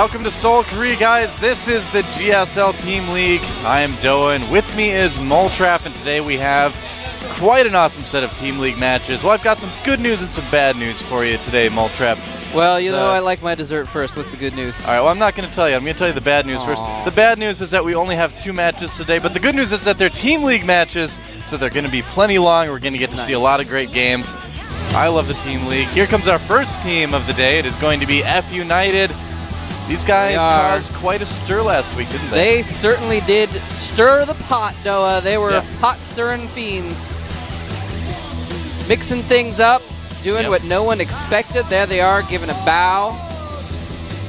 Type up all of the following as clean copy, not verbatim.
Welcome to Seoul, Korea, guys. This is the GSL Team League. I am Doa, and with me is Moltrap, and today we have quite an awesome set of Team League matches. Well, I've got some good news and some bad news for you today, Moltrap. Well, you know I like my dessert first. What's the good news? All right, well, I'm not going to tell you. I'm going to tell you the bad news first. The bad news is that we only have 2 matches today, but the good news is that they're Team League matches, so they're going to be plenty long. We're going to get to see a lot of great games. I love the Team League. Here comes our first team of the day. It is going to be F.United. These guys caused quite a stir last week, didn't they? They certainly did stir the pot, Doa. They were pot-stirring fiends. Mixing things up, doing what no one expected. There they are, giving a bow.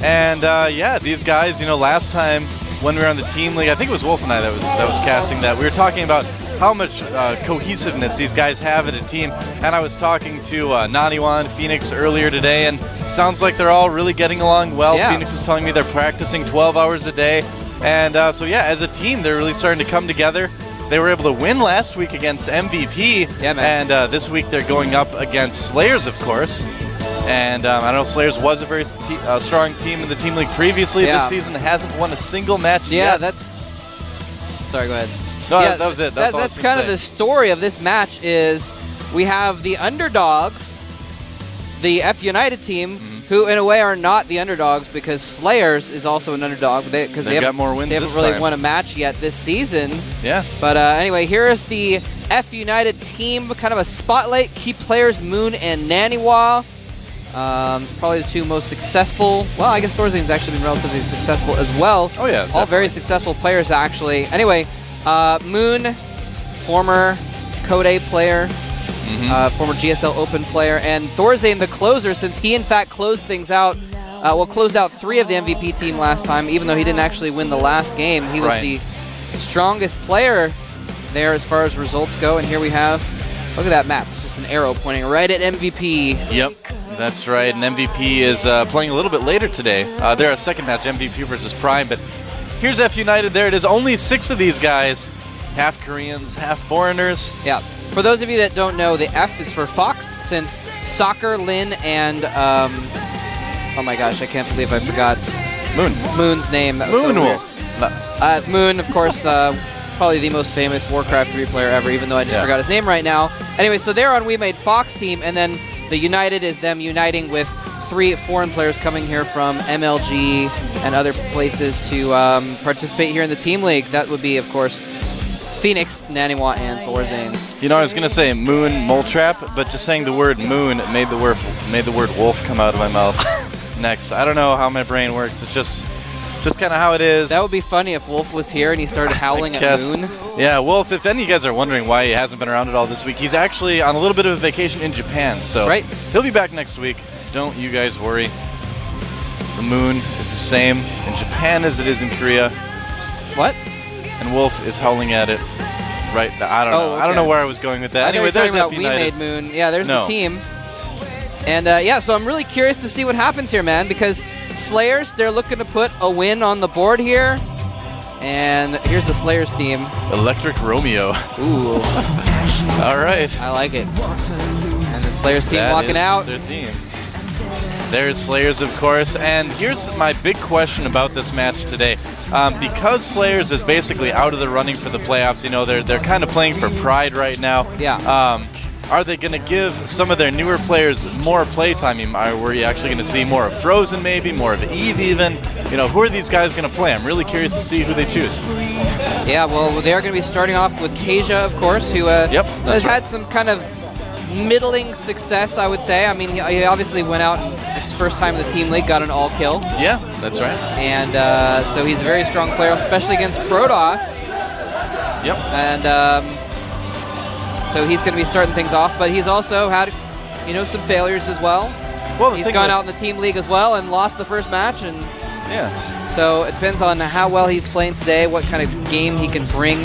And yeah, these guys, you know, last time when we were on the Team League, I think it was Wolf and I that was casting that. We were talking about how much cohesiveness these guys have in a team. And I was talking to Naniwan, Phoenix earlier today, and it sounds like they're all really getting along well. Yeah. Phoenix is telling me they're practicing 12 hours a day. And so yeah, as a team, they're really starting to come together. They were able to win last week against MVP. Yeah, man. And this week they're going up against Slayers, of course. And I know Slayers was a very strong team in the Team League previously. This season hasn't won a single match yet. Yeah, that's... Sorry, go ahead. No, that was it. That's kind of the story of this match is we have the underdogs, the F.United team, who in a way are not the underdogs because Slayers is also an underdog because they got more wins. They haven't really won a match yet this season. Yeah. But anyway, here's the F.United team, kind of a spotlight. Key players Moon and Naniwa. Probably the 2 most successful. Well, I guess Thorzane's actually been relatively successful as well. Oh yeah. All very successful players actually. Anyway. Moon, former Code A player, former GSL Open player, and Thorzane the closer, since he in fact closed things out, closed out 3 of the MVP team last time, even though he didn't actually win the last game. He was the strongest player there as far as results go, and here we have, look at that map, it's just an arrow pointing right at MVP. Yep, that's right, and MVP is playing a little bit later today. They're a second match, MVP versus Prime, but here's F.United. There it is. Only 6 of these guys, half Koreans, half foreigners. Yeah. For those of you that don't know, the F is for Fox, since Soccer, Lin, and oh my gosh, I can't believe I forgot Moon's name. Moonwolf. Moon, of course, probably the most famous Warcraft 3 player ever, even though I just forgot his name right now. Anyway, so they're on We Made Fox team, and then the United is them uniting with 3 foreign players coming here from MLG and other places to participate here in the Team League. That would be, of course, Phoenix, Naniwa, and Thorzane. You know, I was gonna say Moon, Moltrap, but just saying the word Moon made the word Wolf come out of my mouth. Next, I don't know how my brain works. It's just kind of how it is. That would be funny if Wolf was here and he started howling at Moon. Yeah, Wolf, if any of you guys are wondering why he hasn't been around at all this week, he's actually on a little bit of a vacation in Japan. So he'll be back next week. Don't you guys worry. The Moon is the same in Japan as it is in Korea. What? And Wolf is howling at it. Right? I don't know. Okay. I don't know where I was going with that. Anyway, there's F.United. We Made Moon. Yeah, there's the team. And yeah, so I'm really curious to see what happens here, man, because Slayers, they're looking to put a win on the board here. And here's the Slayers theme. Electric Romeo. Ooh. All right. I like it. And the Slayers team walking out. Their theme. There's Slayers, of course, and here's my big question about this match today. Because Slayers is basically out of the running for the playoffs, you know, they're kind of playing for pride right now. Yeah. Are they going to give some of their newer players more playtime? Were you actually going to see more of Frozen, maybe more of Eve, even? You know, who are these guys going to play? I'm really curious to see who they choose. Yeah, well, they are going to be starting off with Tasia, of course, who has had some kind of middling success, I would say. I mean, he obviously went out his first time in the Team League, got an all-kill. Yeah, that's right. And so he's a very strong player, especially against Protoss. Yep. And so he's going to be starting things off, but he's also had, you know, some failures as well. He's gone out in the Team League as well and lost the first match. And so it depends on how well he's playing today, what kind of game he can bring.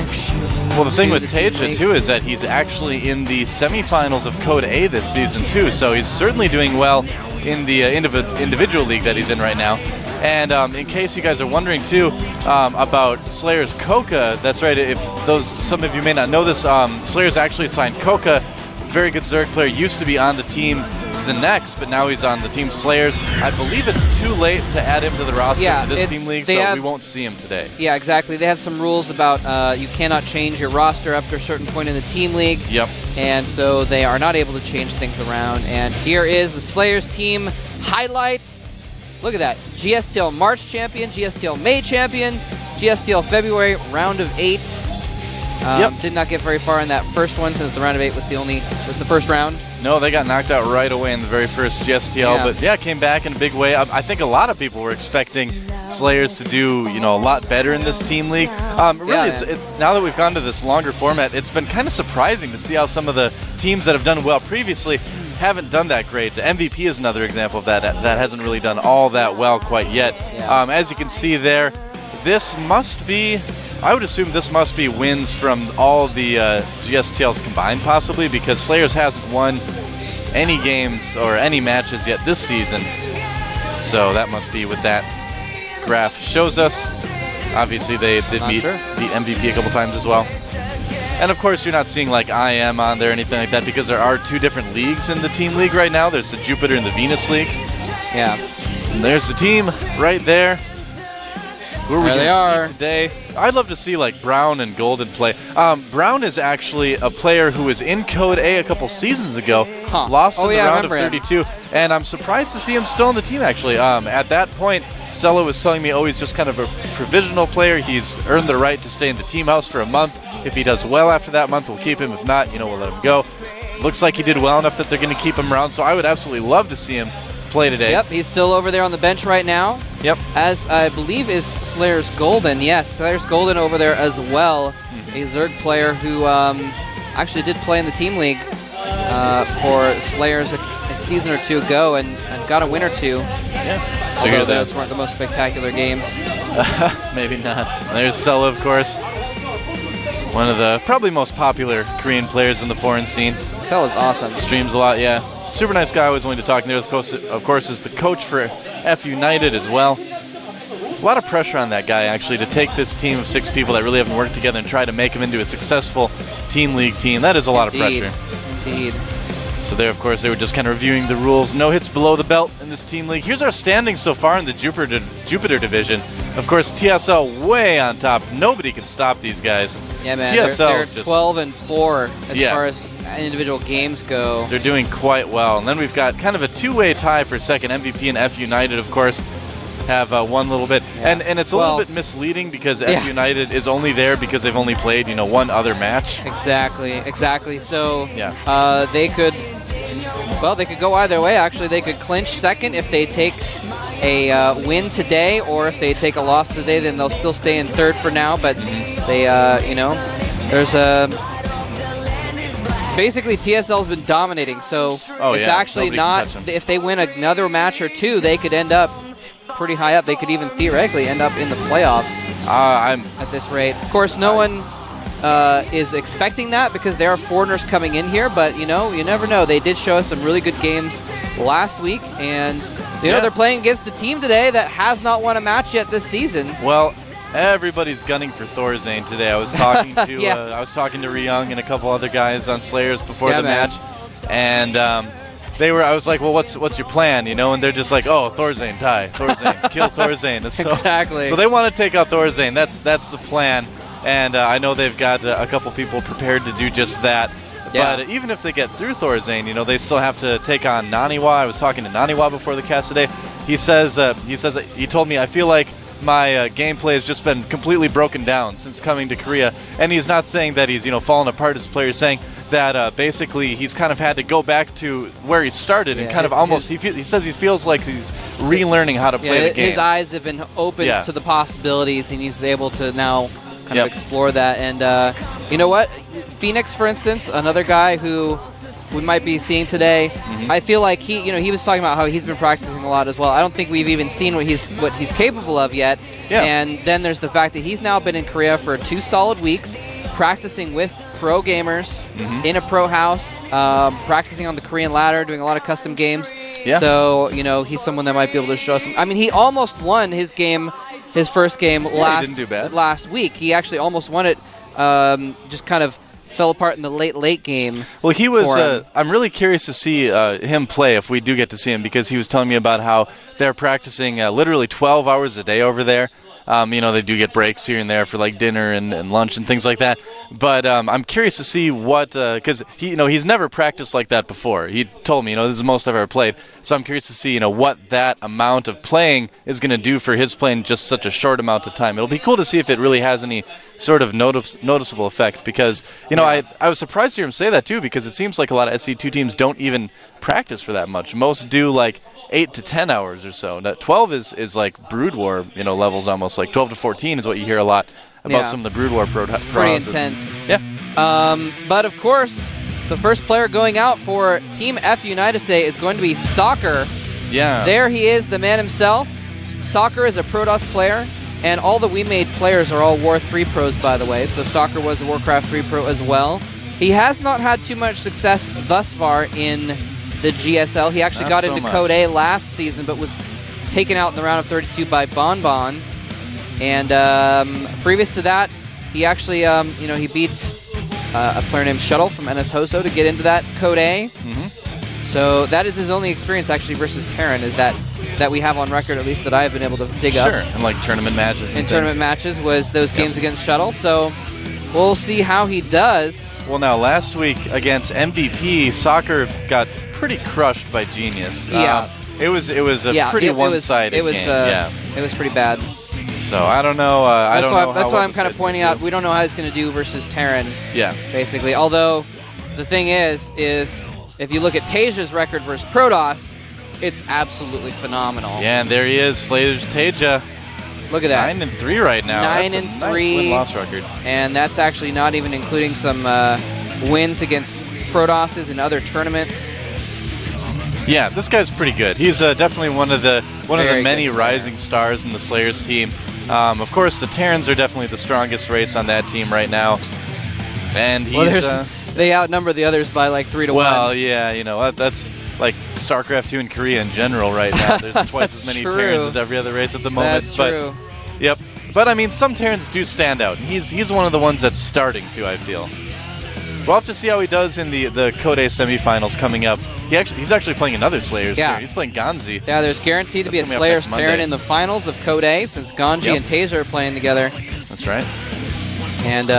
Well, the thing with Tasia, too, is that he's actually in the semifinals of Code A this season, too, so he's certainly doing well in the individual league that he's in right now. And in case you guys are wondering, too, about Slayer's Coca, that's right, if some of you may not know this, Slayer's actually signed Coca very good Zerg player, used to be on the team ZeNEX, but now he's on the team Slayers. I believe it's too late to add him to the roster for this team league, so we won't see him today. Yeah, exactly. They have some rules about you cannot change your roster after a certain point in the team league. Yep. And so they are not able to change things around. And here is the Slayers team highlights. Look at that. GSTL March champion, GSTL May champion, GSTL February round of 8. Did not get very far in that first one since the round of 8 was the first round. No, they got knocked out right away in the very first GSTL, but yeah, came back in a big way. I think a lot of people were expecting Slayers to do, a lot better in this team league. Really, now that we've gone to this longer format, it's been kind of surprising to see how some of the teams that have done well previously haven't done that great. The MVP is another example of that hasn't really done all that well quite yet. Yeah. As you can see there, this must be, I would assume this must be wins from all the GSTLs combined possibly, because Slayers hasn't won any games or any matches yet this season. So that must be what that graph shows us. Obviously they did beat MVP a couple times as well. And of course you're not seeing like IM on there or anything like that, because there are 2 different leagues in the team league right now. There's the Jupiter and the Venus League. Yeah. And there's the team right there. Who are we going to see today? I'd love to see like Brown and Golden play. Brown is actually a player who was in Code A a couple seasons ago, lost in the round of 32, and I'm surprised to see him still on the team actually. At that point, Cello was telling me, he's just kind of a provisional player. He's earned the right to stay in the team house for a month. If he does well after that month, we'll keep him. If not, we'll let him go. Looks like he did well enough that they're going to keep him around, so I would absolutely love to see him play today. Yep, he's still over there on the bench right now. Yep. As I believe is Slayers Golden. Yes, Slayers Golden over there as well. A Zerg player who actually did play in the team league for Slayers a season or 2 ago and got a win or 2. Yeah. So although those weren't the most spectacular games. Maybe not. There's Cello, of course. One of the probably most popular Korean players in the foreign scene. Cello's awesome. Streams a lot, yeah. Super nice guy, always willing to talk. And there, of course, is the coach for F.United as well. A lot of pressure on that guy, actually, to take this team of 6 people that really haven't worked together and try to make them into a successful team league team. That is a lot of pressure. Indeed. So there, of course, they were just kind of reviewing the rules. No hits below the belt in this team league. Here's our standings so far in the Jupiter division. Of course, TSL way on top. Nobody can stop these guys. Yeah, man. TSL they're is just 12-4 as far as individual games go. They're doing quite well. And then we've got kind of a 2-way tie for second. MVP and F.United, of course, have won a little bit. Yeah. And it's a little bit misleading because F.United is only there because they've only played, one other match. Exactly. So they could go either way. Actually, they could clinch second if they take a win today, or if they take a loss today, then they'll still stay in third for now. But they, there's a basically TSL's been dominating. So it's actually not. If they win another match or 2, they could end up pretty high up. They could even theoretically end up in the playoffs at this rate. Of course, no one is expecting that because there are foreigners coming in here, but you never know. They did show us some really good games last week, and they're playing against a team today that has not won a match yet this season. Well, everybody's gunning for Thorzane today. I was talking to Ryung and a couple other guys on Slayers before the match, and I was like, well, what's your plan, And they're just like, oh, Thorzane, kill Thorzane. Exactly. So they want to take out Thorzane. That's the plan. And I know they've got a couple people prepared to do just that. Yeah. But even if they get through Thorzane, they still have to take on Naniwa. I was talking to Naniwa before the cast today. He told me, I feel like my gameplay has just been completely broken down since coming to Korea. And he's not saying that he's fallen apart as a player. He's saying that basically he's kind of had to go back to where he started and kind of almost. He says he feels like he's relearning how to play the game. His eyes have been opened to the possibilities, and he's able to now kind of explore that. And you know what? Phoenix, for instance, another guy who we might be seeing today. I feel like he was talking about how he's been practicing a lot as well. I don't think we've even seen what he's capable of yet. Yeah. And then there's the fact that he's now been in Korea for 2 solid weeks, practicing with pro gamers in a pro house, practicing on the Korean ladder, doing a lot of custom games. Yeah. So he's someone that might be able to show us. I mean, he almost won his first game last week. He actually almost won it. Just kind of fell apart in the late game. Well, he was. I'm really curious to see him play if we do get to see him, because he was telling me about how they're practicing literally 12 hours a day over there. You know, they do get breaks here and there for like dinner and lunch and things like that. But I'm curious to see what, because he's never practiced like that before. He told me, this is the most I've ever played. So I'm curious to see, what that amount of playing is going to do for his play in just such a short amount of time. It'll be cool to see if it really has any sort of noticeable effect, because, I was surprised to hear him say that too, because it seems like a lot of SC2 teams don't even practice for that much. Most do like 8 to 10 hours or so. Now, 12 is like Brood War, levels almost. Like 12 to 14 is what you hear a lot about some of the Brood War It's pretty intense. Yeah. But of course, the first player going out for Team F.United today is going to be Soccer. Yeah. There he is, the man himself. Soccer is a Protoss player, and all the We Made players are all War 3 pros, by the way. So Soccer was a Warcraft 3 pro as well. He has not had too much success thus far in the GSL. He actually got into Code A last season, but was taken out in the round of 32 by Bonbon. And previous to that, he actually, he beat a player named Shuttle from NS Hoso to get into that Code A. So that is his only experience actually versus Terran, is that we have on record, at least that I have been able to dig up. Sure, and like tournament matches. And tournament matches was those games against Shuttle. So we'll see how he does. Well, now last week against MVP, Soccer got pretty crushed by Genius. Yeah. It was a pretty one-sided game. It was pretty bad. So I don't know. That's why I'm kind of pointing out we don't know how he's going to do versus Terran. Yeah. Basically, although the thing is if you look at Taja's record versus Protoss, it's absolutely phenomenal. Yeah, and there he is, Slater's Taja. Look at that. 9-3 right now. 9-3. Nice win-loss record. And that's actually not even including some wins against Protosses in other tournaments. Yeah, this guy's pretty good. He's definitely one of the many rising stars in the Slayers team. Of course, the Terrans are definitely the strongest race on that team right now, and he's they outnumber the others by like 3 to 1. Well, yeah, that's like StarCraft 2 in Korea in general right now. There's twice as many Terrans as every other race at the moment. That's true. Yep. But I mean, some Terrans do stand out, and he's one of the ones that's starting to, I feel. We'll have to see how he does in the Code A semifinals coming up. He's actually playing another Slayers Terran. He's playing Ganzi. Yeah, there's guaranteed to be a Slayers Terran in the finals of Code A, since Ganji and Taser are playing together. That's right. And,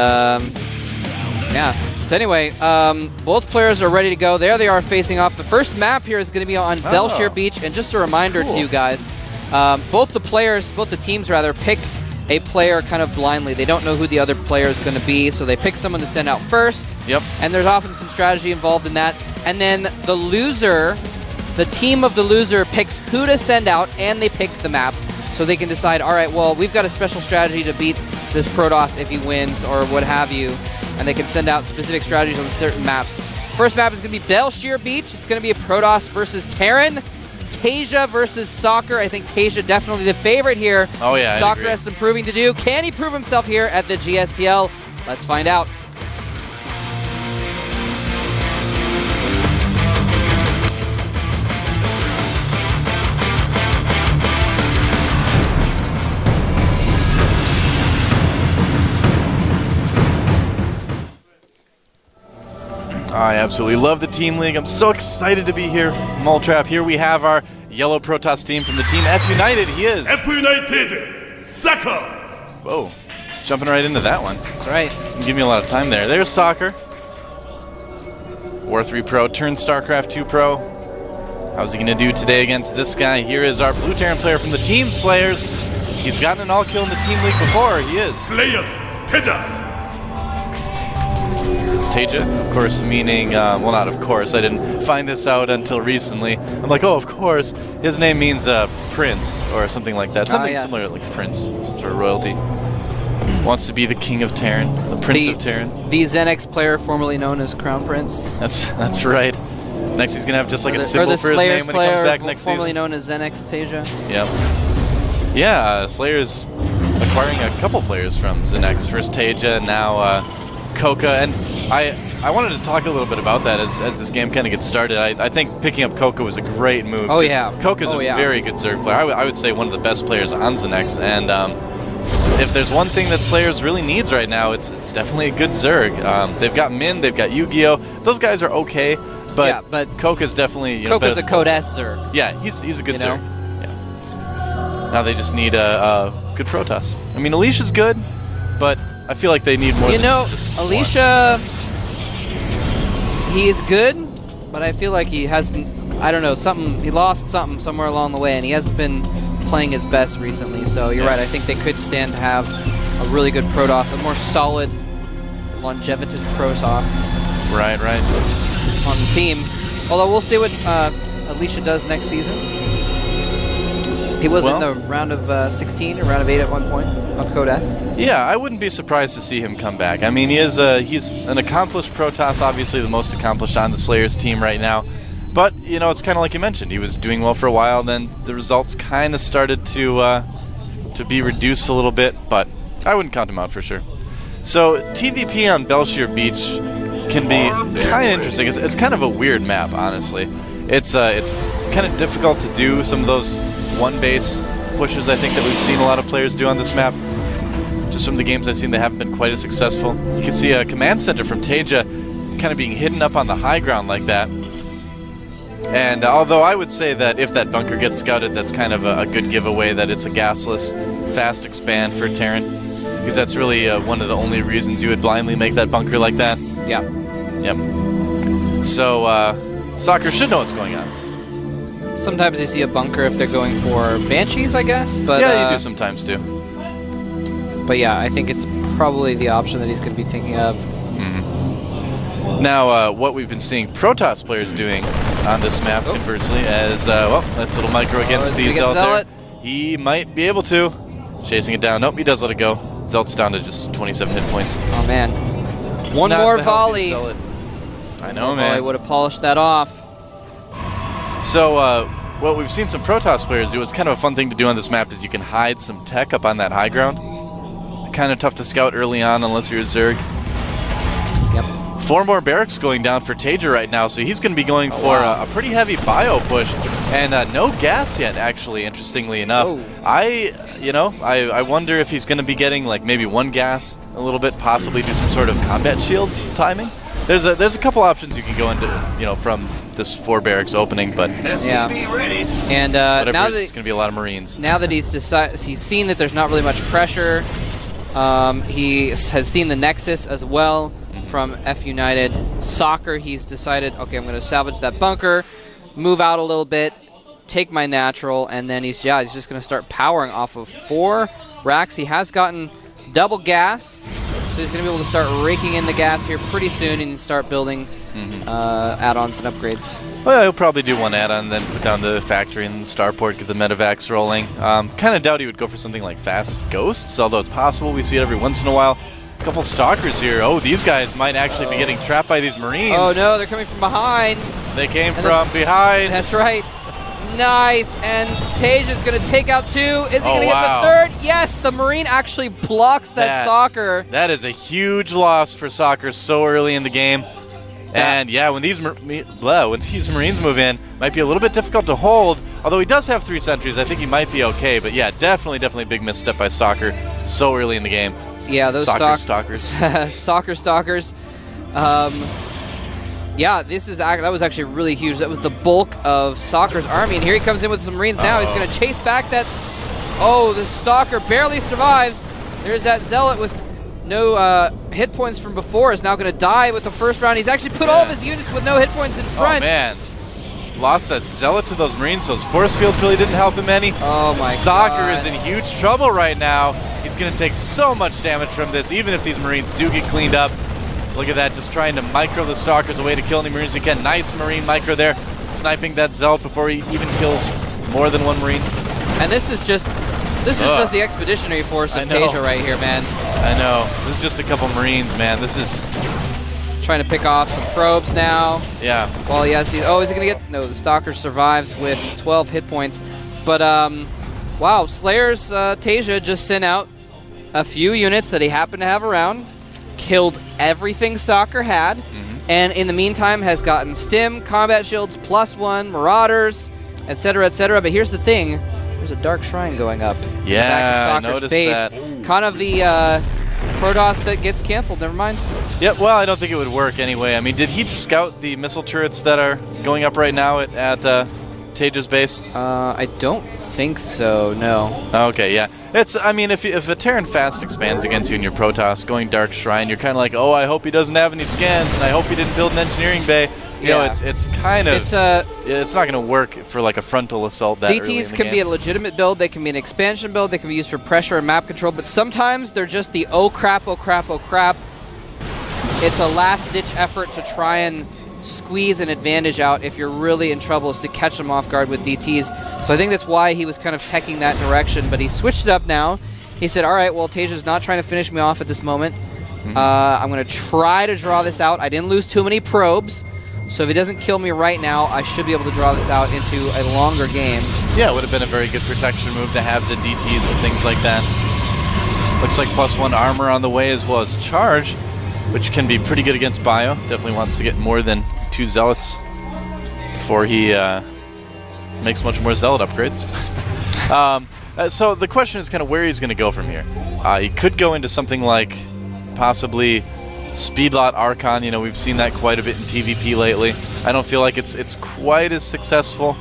yeah. So anyway, both players are ready to go. There they are facing off. The first map here is going to be on Belshire Beach. And just a reminder to you guys, both the teams rather, pick a player kind of blindly. They don't know who the other player is going to be, so they pick someone to send out first. Yep. And there's often some strategy involved in that. And then the loser, the team of the loser picks who to send out, and they pick the map. So they can decide, all right, well, we've got a special strategy to beat this Protoss if he wins, or what have you. And they can send out specific strategies on certain maps. First map is going to be Belshire Beach. It's going to be a Protoss versus Terran. Tasia versus Soccer. I think Tasia definitely the favorite here. Oh, yeah. Soccer has some proving to do. Can he prove himself here at the GSTL? Let's find out. I absolutely love the Team League. I'm so excited to be here. Moltrap, here we have our yellow Protoss team from the Team F.United. He is F.United, Soccer. Whoa, jumping right into that one. That's right. Give me a lot of time there. There's Soccer. War 3 Pro turned StarCraft 2 Pro. How's he going to do today against this guy? Here is our Blue Terran player from the Team Slayers. He's gotten an all-kill in the Team League before. He is Slayers, Taja. Taja, of course, meaning, well, not of course, I didn't find this out until recently. I'm like, oh, of course, his name means prince, or something like that. Something similar, like prince, some sort of royalty. Wants to be the king of Terran, the prince of Terran. The ZeNEX player formerly known as Crown Prince. That's right. Next he's going to have just like a symbol for his name when he comes back next season. Formerly known as ZeNEX Tasia. Yep. Yeah, Slayer's acquiring a couple players from ZeNEX. First Taja, and now Coca, and I wanted to talk a little bit about that as this game kind of gets started. I think picking up Coca was a great move. Oh, yeah. Coca's a very good Zerg player. I would say one of the best players on ZeNEX, and if there's one thing that Slayers really needs right now, it's definitely a good Zerg. They've got Min, they've got Yu-Gi-Oh! Those guys are okay, but, yeah, but Coke is definitely... Coke is a Code S Zerg. Yeah, he's a good Zerg. Yeah. Now they just need a good Protoss. I mean, Alicia's good, but I feel like they need more than just Alicia, he is good, but I feel like he has been, I don't know, he lost something somewhere along the way, and he hasn't been playing his best recently. So you're right, I think they could stand to have a really good Protoss, a more solid, longevitous Protoss. Right. On the team. Although we'll see what Alicia does next season. He was in the round of 16 or round of 8 at one point of Code S. Yeah, I wouldn't be surprised to see him come back. I mean, he's an accomplished Protoss, obviously the most accomplished on the Slayers team right now. But, you know, it's kind of like you mentioned. He was doing well for a while, then the results kind of started to be reduced a little bit, but I wouldn't count him out for sure. So, TVP on Belshire Beach can be kind of interesting. It's kind of a weird map, honestly. It's kind of difficult to do some of those one-base pushes, I think, that we've seen a lot of players do on this map. Just from the games I've seen, they haven't been quite as successful. You can see a command center from Teja kind of being hidden up on the high ground like that. And although I would say that if that bunker gets scouted, that's kind of a good giveaway that it's a gasless, fast expand for Terran. Because that's really one of the only reasons you would blindly make that bunker like that. Yeah. Yep. So, Soccer should know what's going on. Sometimes you see a bunker if they're going for Banshees, I guess. But yeah, you do sometimes too. But yeah, I think it's probably the option that he's going to be thinking of. Now, what we've been seeing Protoss players doing on this map, conversely, as, well, nice little micro against the Zelt there. He might be able to. Chasing it down. Nope, he does let it go. Zelt's down to just 27 hit points. Oh, man. One more volley. I know, man. I would have polished that off. So, what we've seen some Protoss players do, it's kind of a fun thing to do on this map, is you can hide some tech up on that high ground. Kind of tough to scout early on unless you're a Zerg. Yep. 4 more barracks going down for Teja right now, so he's going to be going for a pretty heavy bio push. And no gas yet, actually, interestingly enough. I wonder if he's going to be getting, like, maybe 1 gas a little bit, possibly do some sort of combat shields timing. There's a couple options you can go into, from this 4 barracks opening, but yeah. And now that it's going to be a lot of Marines. Now that he's seen that there's not really much pressure, he has seen the Nexus as well from F.United. Soccer, he's decided, okay, I'm going to salvage that bunker, move out a little bit, take my natural, and then he's just going to start powering off of 4 racks. He has gotten double gas, so he's going to be able to start raking in the gas here pretty soon and start building add-ons and upgrades. Well, he'll probably do 1 add-on, then put down the factory and the starport, get the medevacs rolling. Kind of doubt he would go for something like fast ghosts, although it's possible. We see it every once in a while. A couple stalkers here. Oh, these guys might actually be getting trapped by these Marines. Oh no, they're coming from behind. They came from behind. That's right. Nice, and Teja's going to take out 2. Is he going to get the 3rd? Yes, the Marine actually blocks that stalker. That is a huge loss for Soccer so early in the game. And yeah, when these Marines move in, might be a little bit difficult to hold. Although he does have 3 sentries, I think he might be okay. But yeah, definitely a big misstep by Stalker so early in the game. Yeah, those stalkers. Soccer stalkers. Yeah, that was actually really huge. That was the bulk of Soccer's army, and here he comes in with some Marines now. He's going to chase back that. Oh, the Stalker barely survives. There's that Zealot with no hit points from before is now going to die with the first round. He's actually put all of his units with no hit points in front. Oh, man. Lost that Zealot to those Marines. Those force fields really didn't help him any. Oh, my God. Soccer is in huge trouble right now. He's going to take so much damage from this, even if these Marines do get cleaned up. Look at that, just trying to micro the Stalkers away to kill any Marines he can. Nice Marine micro there, sniping that Zealot before he even kills more than 1 Marine. And this is just the expeditionary force of Teja right here, man. I know. This is just a couple Marines, man. This is trying to pick off some probes now. Yeah. While he has these. Oh, is he going to get? No, the Stalker survives with 12 hit points. But wow, Slayer's Teja just sent out a few units that he happened to have around. Killed everything Soccer had, and in the meantime has gotten Stim, Combat Shields, +1, Marauders, etc., etc. But here's the thing, There's a Dark Shrine going up. Yeah, back I of Soccer's noticed base. that. Kind of the Protoss that gets canceled. Never mind. Yep, well, I don't think it would work anyway. I mean, did he scout the missile turrets that are going up right now at Tage's base? I don't think so, no. Okay, yeah. It's, I mean, if a Terran fast expands against you in your Protoss going Dark Shrine, you're kind of like, oh, I hope he doesn't have any scans, and I hope he didn't build an engineering bay. You know, it's kind of, it's not going to work for like a frontal assault that early in DTs the can game. be a legitimate build, they can be an expansion build, they can be used for pressure and map control, but sometimes they're just the oh crap, oh crap, oh crap. It's a last-ditch effort to try and squeeze an advantage out if you're really in trouble, is to catch them off guard with DTs. So I think that's why he was kind of teching that direction, but he switched it up now. He said, all right, well, Taja's not trying to finish me off at this moment. I'm going to try to draw this out. I didn't lose too many probes, so if he doesn't kill me right now, I should be able to draw this out into a longer game. Yeah, it would have been a very good protection move to have the DTs and things like that. Looks like +1 armor on the way as well as charge, which can be pretty good against Bio. Definitely wants to get more than 2 Zealots before he makes much more Zealot upgrades. So the question is kind of where he's going to go from here. He could go into something like possibly Speedlot Archon. You know, we've seen that quite a bit in TVP lately. I don't feel like it's quite as successful.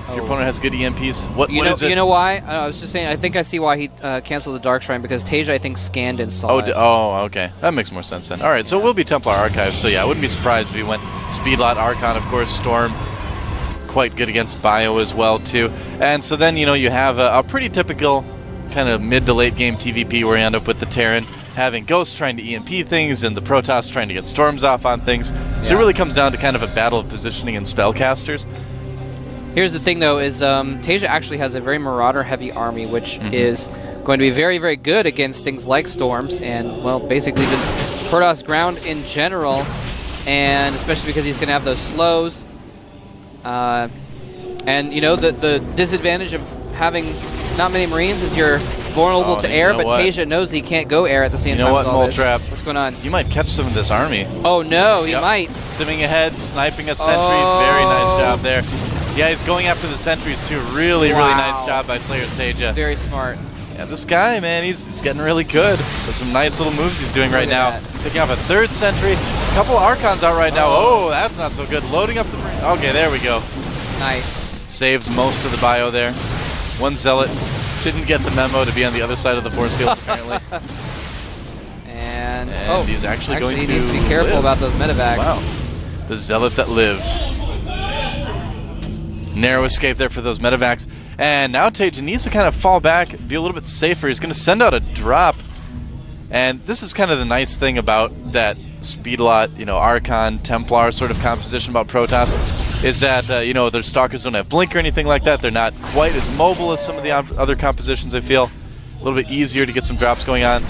If your opponent has good EMPs. What is it? You know why? I was just saying, I think I see why he canceled the Dark Shrine, because Taja, I think, scanned and saw it. Oh, okay. That makes more sense then. All right, so it will be Templar Archives. So yeah, I wouldn't be surprised if he went Speedlot Archon, of course, Storm. Quite good against Bio as well, too. And so then, you know, you have a pretty typical kind of mid to late game TVP where you end up with the Terran having Ghosts trying to EMP things and the Protoss trying to get Storms off on things. So it really comes down to kind of a battle of positioning and spellcasters. Here's the thing, though, is Taja actually has a very Marauder-heavy army, which is going to be very, very good against things like Storms and, well, basically just Protoss ground in general, and especially because he's going to have those slows. And, you know, the disadvantage of having not many Marines is you're vulnerable to air, but Taja knows that he can't go air at the same time. You know what, Moltrap? What's going on? You might catch some of this army. Oh, no, he might. Stimming ahead, sniping a sentry. Very nice job there. Yeah, he's going after the sentries, too. Really nice job by Slayer's Taja. Very smart. Yeah, this guy, man, he's getting really good. There's some nice little moves he's doing right now. Picking off a 3rd sentry. A couple of Archons out right now. Oh, that's not so good. Loading up the... Okay, there we go. Nice. Saves most of the Bio there. 1 Zealot didn't get the memo to be on the other side of the force field, apparently. And he's actually going to he needs to be careful about those medevacs. Wow. The Zealot that lived. Narrow escape there for those medevacs. And now Taja needs to kind of fall back, be a little bit safer. He's going to send out a drop. And this is kind of the nice thing about that Speedlot, you know, Archon, Templar sort of composition about Protoss, is that, you know, their Stalkers don't have Blink or anything like that. They're not quite as mobile as some of the other compositions, I feel. A little bit easier to get some drops going on.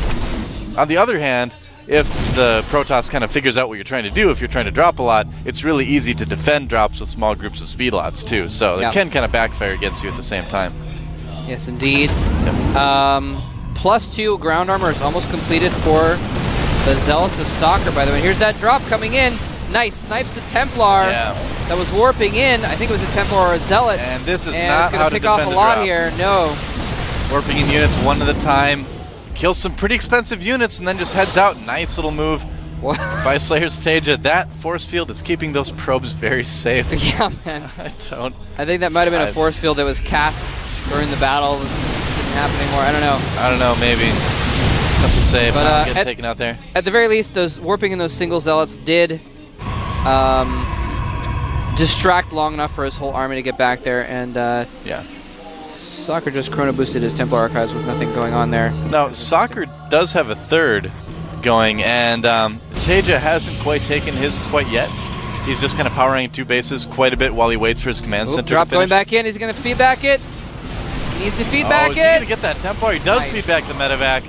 On the other hand, if the Protoss kind of figures out what you're trying to do, if you're trying to drop a lot, it's really easy to defend drops with small groups of Speedlots, too. So it can kind of backfire against you at the same time. Yes, indeed. Yep. +2 ground armor is almost completed for the Zealots of Soccer, by the way. Here's that drop coming in. Nice. Snipes the Templar that was warping in. I think it was a Templar or a Zealot. And this is not how to defend a drop. It's going to pick off a lot here. No. Warping in units one at a time. Kills some pretty expensive units and then just heads out. Nice little move by Slayer's Taja. That force field is keeping those probes very safe. Yeah, man. I think that might have been a force field that was cast during the battle. It didn't happen anymore. I don't know. I don't know, maybe. Tough to say, but getting taken out there. At the very least, those warping in those single Zealots did distract long enough for his whole army to get back there, and Soccer just chrono boosted his Templar Archives with nothing going on there. Now, Soccer does have a 3rd going, and Taja hasn't quite taken his quite yet. He's just kind of powering 2 bases quite a bit while he waits for his command center drop to finish. Going back in. He's going to feed back it. He needs to feed back it. He's going to get that Templar. He does feed back the medevac.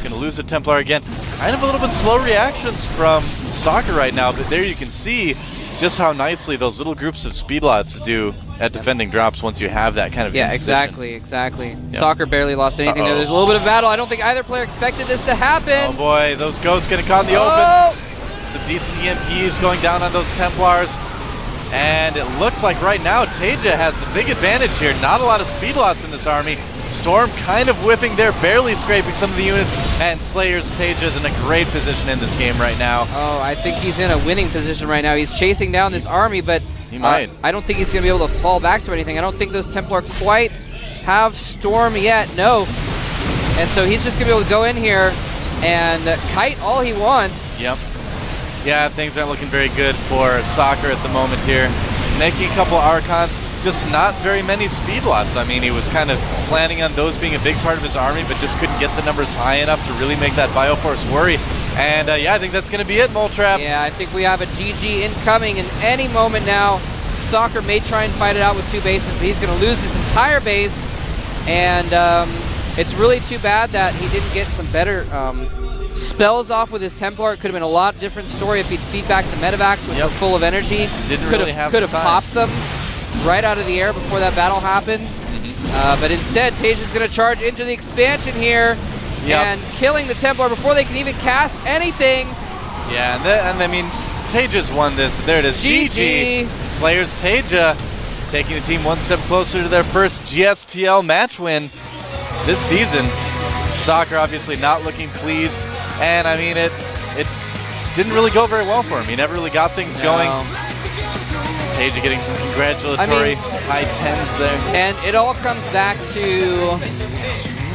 Going to lose the Templar again. Kind of a little bit slow reactions from Soccer right now, but there you can see just how nicely those little groups of Speedlots do at defending drops once you have that kind of exactly. Yep. Soccer barely lost anything there. There's a little bit of battle. I don't think either player expected this to happen. Oh boy, those Ghosts getting caught in the open. Some decent EMPs going down on those Templars. And it looks like right now Teja has the big advantage here. Not a lot of speed lots in this army. Storm kind of whipping there, barely scraping some of the units, and Slayer's Teja's in a great position in this game right now. Oh, I think he's in a winning position right now. He's chasing down this army, but he might. I don't think he's going to be able to fall back to anything. I don't think those Templar quite have Storm yet, no. And so he's just going to be able to go in here and kite all he wants. Yep. Yeah, things aren't looking very good for Soccer at the moment here. Making a couple Archons, just not very many speed lots. I mean, he was kind of planning on those being a big part of his army, but just couldn't get the numbers high enough to really make that Bioforce worry. And yeah, I think that's going to be it, Moletrap. Yeah, I think we have a GG incoming in any moment now. Soccer may try and fight it out with 2 bases, but he's going to lose his entire base. And it's really too bad that he didn't get some better spells off with his Templar. It could have been a lot different story if he'd feed back the Medivacs, which were full of energy. Could have popped them right out of the air before that battle happened. But instead, Teja's going to charge into the expansion here and killing the Templar before they can even cast anything. Yeah, and I mean, Teja's won this. There it is. GG. Slayer's Teja taking the team 1 step closer to their first GSTL match win this season. Soccer obviously not looking pleased. And I mean, it didn't really go very well for him. He never really got things going. Teja getting some congratulatory high 10s there. And it all comes back to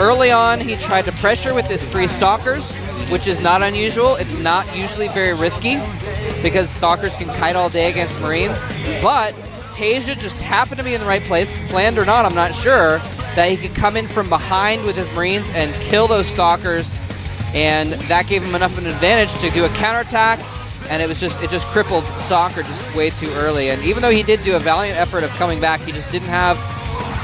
early on, he tried to pressure with his 3 Stalkers, which is not unusual. It's not usually very risky because Stalkers can kite all day against Marines. But Teja just happened to be in the right place, planned or not, I'm not sure, that he could come in from behind with his Marines and kill those Stalkers. And that gave him enough of an advantage to do a counterattack, and it just crippled Soccer just way too early. And even though he did do a valiant effort of coming back, he just didn't have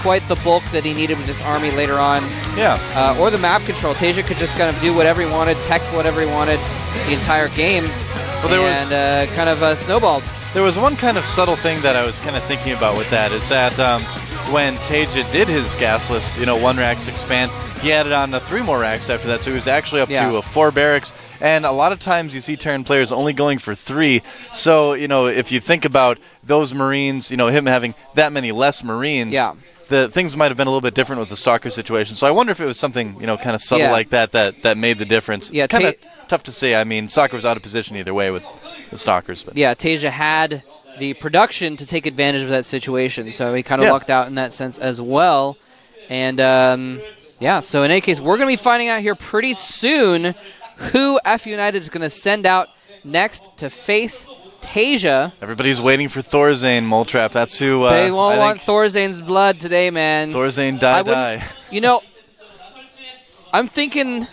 quite the bulk that he needed with his army later on. Yeah. Or the map control. Teja could just kind of do whatever he wanted, tech whatever he wanted the entire game, and kind of snowballed. There was one kind of subtle thing that I was kind of thinking about with that, is that when Teja did his gasless, 1 racks expand, he added on 3 more racks after that, so he was actually up to 4 barracks. And a lot of times you see Terran players only going for 3. So, if you think about those Marines, him having that many less Marines, the things might have been a little bit different with the Stalker situation. So I wonder if it was something, kind of subtle like that made the difference. Yeah, it's kind of tough to say. I mean, Soccer was out of position either way with the Stalkers. But. Yeah, Teja had the production to take advantage of that situation, so he kind of lucked out in that sense as well. And yeah, so in any case, we're going to be finding out here pretty soon who F.United is going to send out next to face Teja. Everybody's waiting for Thorzane, Moletrap. That's who. They won't want Thorzane's blood today, man. Thorzane die. I'm thinking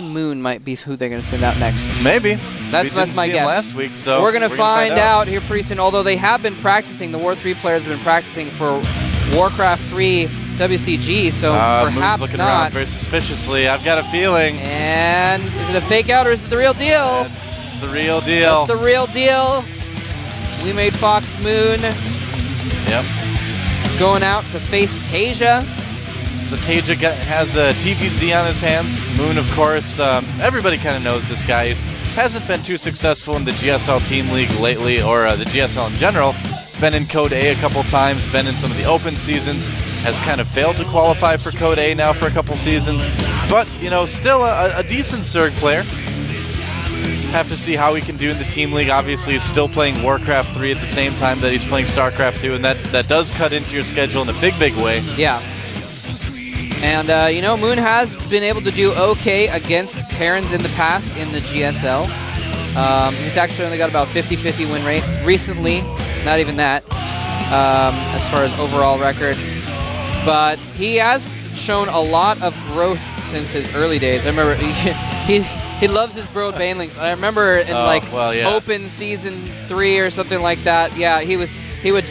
Moon might be who they're going to send out next. Maybe. That's my guess. Last week, so we're going to find out here pretty soon. Although they have been practicing, the War 3 players have been practicing for Warcraft 3 WCG, so perhaps Moon's looking not. around very suspiciously. I've got a feeling. And is it a fake out or is it the real deal? It's the real deal. It's the real deal. We made Fox Moon. Yep. Going out to face Teja. So Teja has a TVZ on his hands. Moon, of course, everybody kind of knows this guy. He hasn't been too successful in the GSL Team League lately, or the GSL in general. He's been in Code A a couple times, been in some of the open seasons, has kind of failed to qualify for Code A now for a couple seasons. But, still a decent Zerg player. Have to see how he can do in the Team League. Obviously, he's still playing Warcraft 3 at the same time that he's playing Starcraft 2, and that does cut into your schedule in a big, big way. Yeah. And, Moon has been able to do okay against Terrans in the past in the GSL. He's actually only got about 50-50 win rate recently. Not even that, as far as overall record. But he has shown a lot of growth since his early days. I remember he loves his brood banelings. I remember in Open Season 3 or something like that. Yeah, he would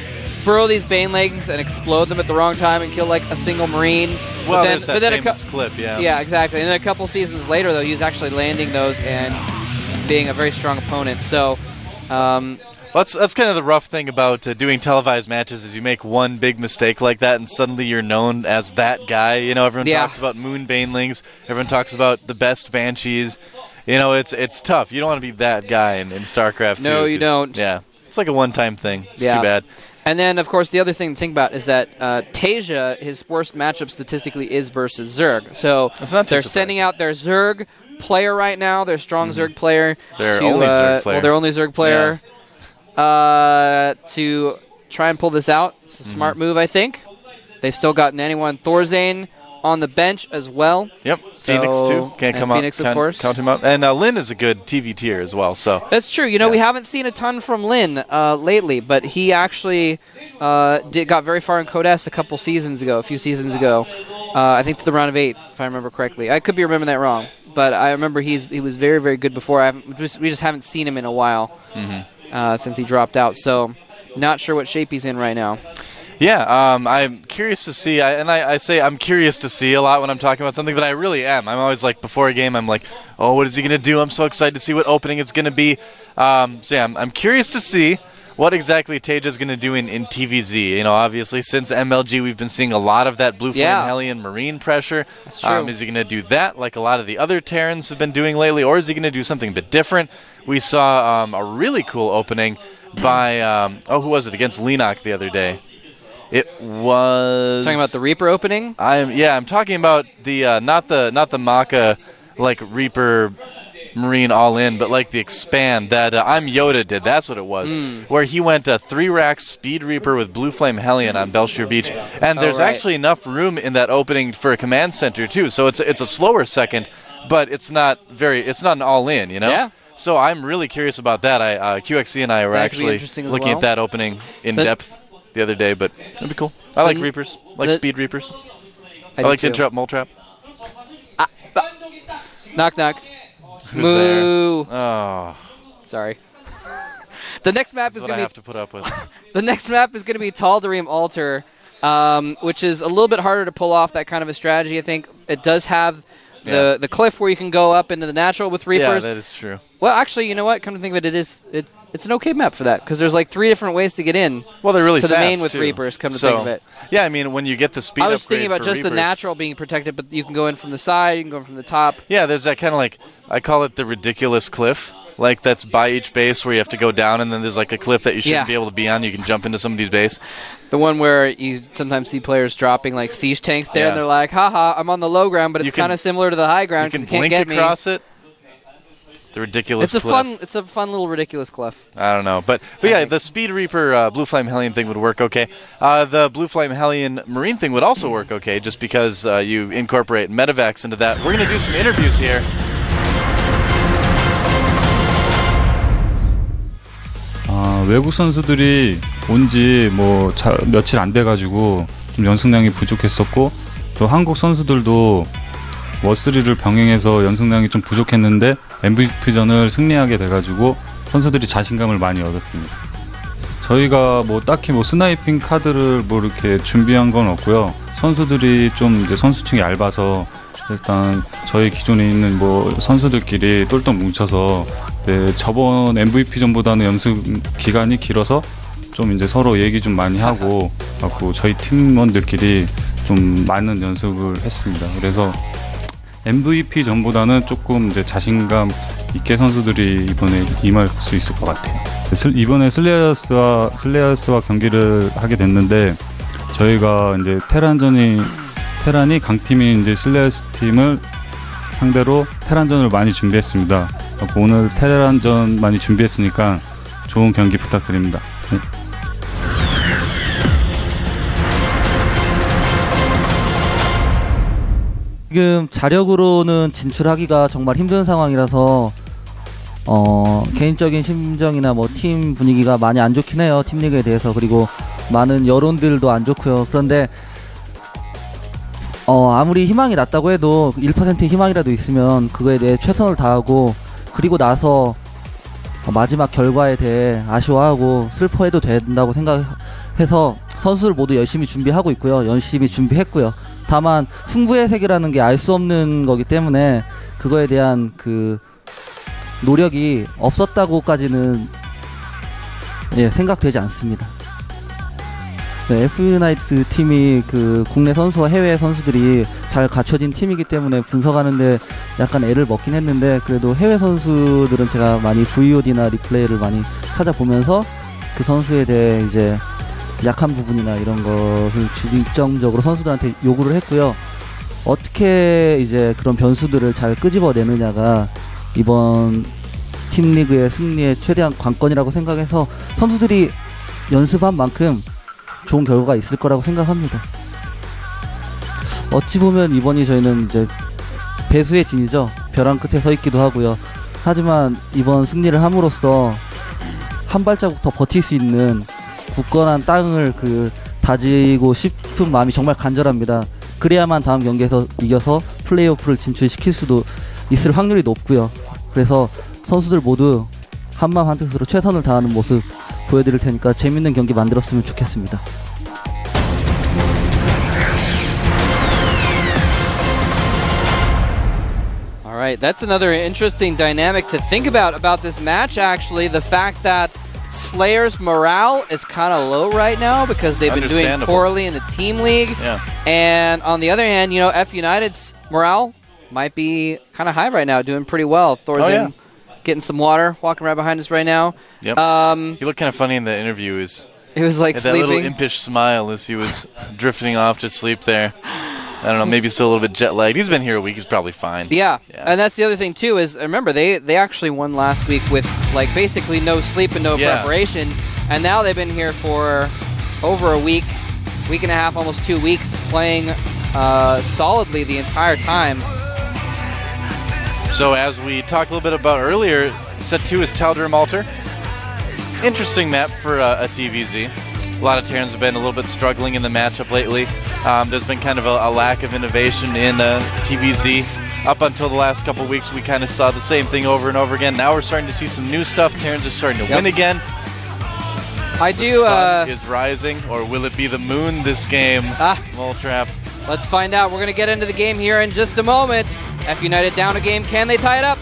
burrow these banelings and explode them at the wrong time and kill like a single Marine. Well, there's that famous clip, yeah. Yeah, exactly. And then a couple seasons later, though, he was actually landing those and being a very strong opponent. So, that's kind of the rough thing about doing televised matches is you make one big mistake like that and suddenly you're known as that guy. Everyone talks about Moon Banelings. Everyone talks about the best Banshees. It's tough. You don't want to be that guy in StarCraft 2. No, you don't. Yeah. It's like a one-time thing. It's too bad. And then, of course, the other thing to think about is that Tasia, his worst matchup statistically is versus Zerg. So they're sending out their Zerg player right now, their strong Zerg player. Their only Zerg player. Well, their only Zerg player to try and pull this out. It's a smart move, I think. They've still got anyone. Thorzane on the bench as well. Yep. So, Phoenix too. Can't come Phoenix, up. of course. Count him up. And Lin is a good TV tier as well. So that's true. You know, we haven't seen a ton from Lin lately, but he actually got very far in Code S a few seasons ago. I think to the round of 8, if I remember correctly. I could be remembering that wrong, but I remember he was very, very good before. We just haven't seen him in a while since he dropped out. So not sure what shape he's in right now. Yeah, I'm curious to see, I say I'm curious to see a lot when I'm talking about something, but I really am. I'm always like, before a game, I'm like, oh, what is he going to do? I'm so excited to see what opening it's going to be. So yeah, I'm curious to see what exactly Tasia is going to do in TVZ. You know, obviously, since MLG, we've been seeing a lot of that Blue Flame Hellion Marine pressure. That's true. Is he going to do that like a lot of the other Terrans have been doing lately, or is he going to do something a bit different? We saw a really cool opening by, who was it, against Lenok the other day. It was talking about the Reaper opening. I'm talking about the not the Maka like Reaper Marine all in, but like the expand that I'm Yoda did. That's what it was, where he went 3 racks Speed Reaper with Blue Flame Hellion on Belshire Beach, and there's actually enough room in that opening for a command center too. So it's a slower second, but it's not an all in, you know. Yeah. So I'm really curious about that. QXC and I were actually looking at that opening in depth the other day, but it'd be cool. I like Reapers, Speed Reapers. I like to interrupt Mole Trap. Knock knock. Who's Moo. There? Oh, sorry. The next map is going to be have to put up with. The next map is going to be Tal'Darim Altar, which is a little bit harder to pull off that kind of a strategy. I think it does have the cliff where you can go up into the natural with Reapers. Yeah, that is true. Well, actually, you know what? Come to think of it, it's an okay map for that because there's like 3 different ways to get in. Well, they're really to fast the main with too. Reapers. Come to think of it. Yeah, I mean, when you get the speed I was upgrade thinking about for just Reapers, the natural being protected, but you can go in from the side, you can go in from the top. Yeah, there's that kind of like, I call it the ridiculous cliff. Like that's by each base where you have to go down, and then there's like a cliff that you shouldn't be able to be on. You can jump into somebody's base. The one where you sometimes see players dropping like siege tanks there, and they're like, haha, I'm on the low ground, but it's kind of similar to the high ground because you can't get me. You can blink across it. The ridiculous cliff. It's a fun little ridiculous cliff. I don't know. But yeah, the Speed Reaper Blue Flame Hellion thing would work okay. The Blue Flame Hellion Marine thing would also work okay, just because you incorporate medevacs into that. We're going to do some interviews here. 외국 선수들이 온지 뭐 며칠 안 돼가지고 좀 연승량이 부족했었고 또 한국 선수들도 워3를 병행해서 연승량이 좀 부족했는데 MVP전을 승리하게 돼가지고 선수들이 자신감을 많이 얻었습니다. 저희가 뭐 딱히 뭐 스나이핑 카드를 뭐 이렇게 준비한 건 없고요. 선수들이 좀 이제 선수층이 얇아서 일단 저희 기존에 있는 뭐 선수들끼리 똘똘 뭉쳐서 저번 MVP전보다는 연습 기간이 길어서 좀 이제 서로 얘기 좀 많이 하고 저희 팀원들끼리 좀 많은 연습을 했습니다. 그래서 MVP 전보다는 조금 이제 자신감 있게 선수들이 이번에 임할 수 있을 것 같아요. 이번에 슬레이어스와 경기를 하게 됐는데 저희가 이제 테란이 강팀인 이제 슬레이어스 팀을 상대로 테란전을 많이 준비했습니다. 오늘 테란전 많이 준비했으니까 좋은 경기 부탁드립니다. 네. 지금 자력으로는 진출하기가 정말 힘든 상황이라서 개인적인 심정이나 뭐 팀 분위기가 많이 안 좋긴 해요. 팀 리그에 대해서. 그리고 많은 여론들도 안 좋고요. 그런데 아무리 희망이 낮다고 해도 1%의 희망이라도 있으면 그거에 대해 최선을 다하고 그리고 나서 마지막 결과에 대해 아쉬워하고 슬퍼해도 된다고 생각해서 선수들 모두 열심히 준비하고 있고요. 열심히 준비했고요. 다만 승부의 세계라는 게 알 수 없는 거기 때문에 그거에 대한 그 노력이 없었다고까지는 생각되지 않습니다. 네, F.United 팀이 그 국내 선수와 해외 선수들이 잘 갖춰진 팀이기 때문에 분석하는데 약간 애를 먹긴 했는데 그래도 해외 선수들은 제가 많이 VOD나 리플레이를 많이 찾아보면서 그 선수에 대해 이제 약한 부분이나 이런 것을 중점적으로 선수들한테 요구를 했고요. 어떻게 이제 그런 변수들을 잘 끄집어내느냐가 이번 팀 리그의 승리의 최대한 관건이라고 생각해서 선수들이 연습한 만큼 좋은 결과가 있을 거라고 생각합니다. 어찌 보면 이번이 저희는 이제 배수의 진이죠. 벼랑 끝에 서 있기도 하고요. 하지만 이번 승리를 함으로써 한 발자국 더 버틸 수 있는 굳건한 땅을 다지고 싶은 마음이 정말 간절합니다. 그래야만 다음 경기에서 이겨서 플레이오프를 진출시킬 수도 있을 확률이 높고요. 그래서 선수들 모두 한마음 한뜻으로 최선을 다하는 모습 보여드릴 테니까 재밌는 경기 만들었으면 좋겠습니다. All right, that's another interesting dynamic to think about this match, actually. The fact that Slayer's morale is kind of low right now because they've been doing poorly in the team league. Yeah. And on the other hand, you know, F.United's morale might be kind of high right now, doing pretty well. Thorzen getting some water, walking right behind us right now. Yep. He looked kind of funny in the interview. He was like sleeping. That little impish smile as he was drifting off to sleep there. I don't know, maybe still a little bit jet lagged. He's been here a week, he's probably fine. Yeah. And that's the other thing too is, remember, they actually won last week with like basically no sleep and no preparation. And now they've been here for over a week and a half, almost 2 weeks, playing solidly the entire time. So as we talked a little bit about earlier, set 2 is Taldrum Altar. Interesting map for a TVZ. A lot of Terrans have been a little bit struggling in the matchup lately. There's been kind of a lack of innovation in TVZ. Up until the last couple weeks, we kind of saw the same thing over and over again. Now we're starting to see some new stuff. Terrans are starting to win again. The sun is rising, or will it be the moon this game? Moletrap. Let's find out. We're going to get into the game here in just a moment. F.United down a game. Can they tie it up?